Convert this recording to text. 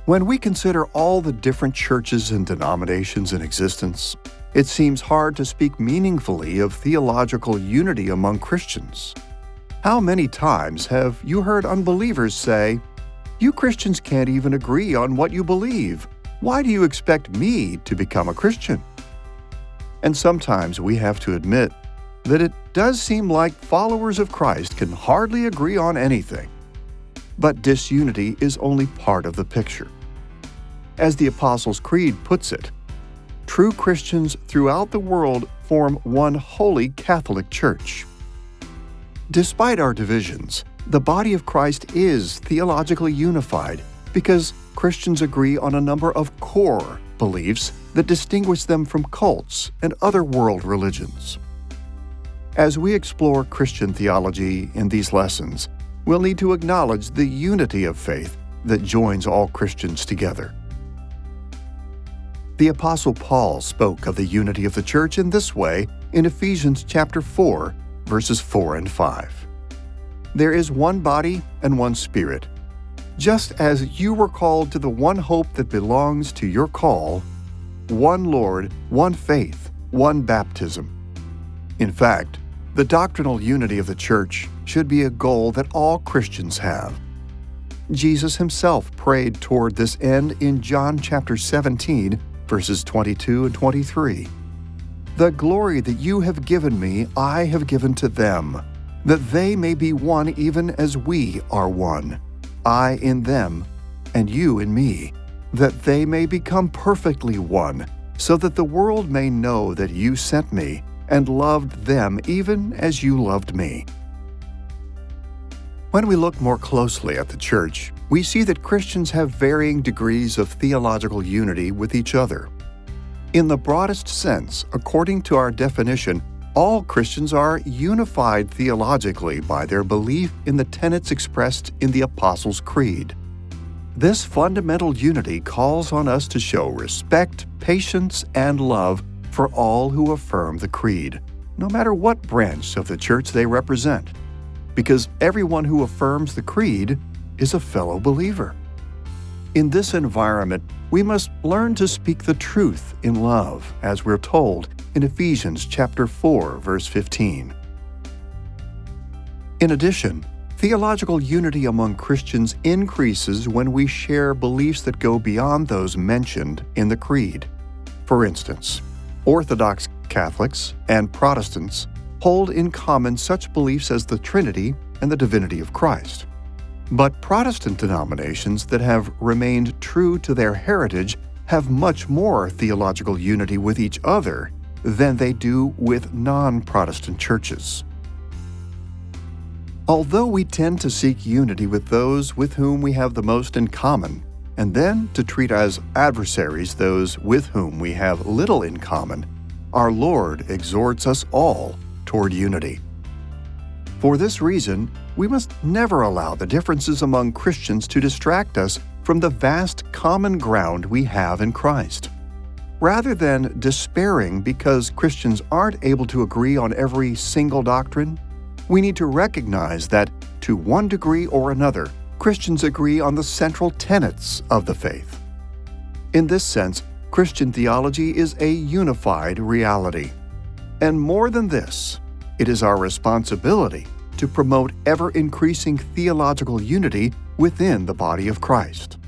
When we consider all the different churches and denominations in existence, it seems hard to speak meaningfully of theological unity among Christians. How many times have you heard unbelievers say, "You Christians can't even agree on what you believe. Why do you expect me to become a Christian?" And sometimes we have to admit that it does seem like followers of Christ can hardly agree on anything. But disunity is only part of the picture. As the Apostles' Creed puts it, true Christians throughout the world form one holy Catholic Church. Despite our divisions, the body of Christ is theologically unified because Christians agree on a number of core beliefs that distinguish them from cults and other world religions. As we explore Christian theology in these lessons, we'll need to acknowledge the unity of faith that joins all Christians together. The Apostle Paul spoke of the unity of the church in this way in Ephesians chapter 4, verses 4 and 5. There is one body and one Spirit. Just as you were called to the one hope that belongs to your call, one Lord, one faith, one baptism. In fact, the doctrinal unity of the church should be a goal that all Christians have. Jesus himself prayed toward this end in John chapter 17, verses 22 and 23. "The glory that you have given me, I have given to them, that they may be one even as we are one, I in them, and you in me, that they may become perfectly one, so that the world may know that you sent me and loved them even as you loved me." When we look more closely at the church, we see that Christians have varying degrees of theological unity with each other. In the broadest sense, according to our definition, all Christians are unified theologically by their belief in the tenets expressed in the Apostles' Creed. This fundamental unity calls on us to show respect, patience, and love for all who affirm the Creed, no matter what branch of the church they represent, because everyone who affirms the Creed is a fellow believer. In this environment, we must learn to speak the truth in love, as we're told in Ephesians chapter 4, verse 15. In addition, theological unity among Christians increases when we share beliefs that go beyond those mentioned in the Creed. For instance, Orthodox Catholics and Protestants hold in common such beliefs as the Trinity and the divinity of Christ. But Protestant denominations that have remained true to their heritage have much more theological unity with each other than they do with non-Protestant churches. Although we tend to seek unity with those with whom we have the most in common, and then to treat as adversaries those with whom we have little in common, our Lord exhorts us all toward unity. For this reason, we must never allow the differences among Christians to distract us from the vast common ground we have in Christ. Rather than despairing because Christians aren't able to agree on every single doctrine, we need to recognize that, to one degree or another, Christians agree on the central tenets of the faith. In this sense, Christian theology is a unified reality. And more than this, it is our responsibility to promote ever-increasing theological unity within the body of Christ.